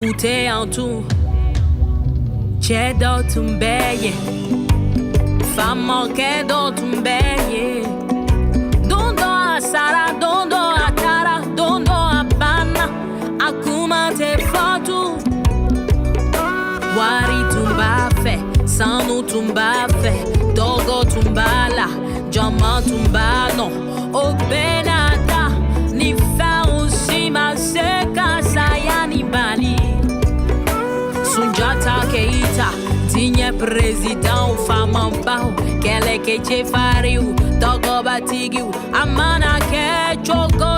Ute en tout, c'è dotumbeye, famo che dotumbeye. Dondo a Sara, dondo a Tara, dondo a Banna, akuma te fotu. Wari tumba fe, sanu tumba fe, dogo tumbala, jama tumbano, obenada, ni fa usima seka sayani bali. Sunjata Keita, tinha presidão, famambao, kele que te fariu, togo batigiu, amana que choco.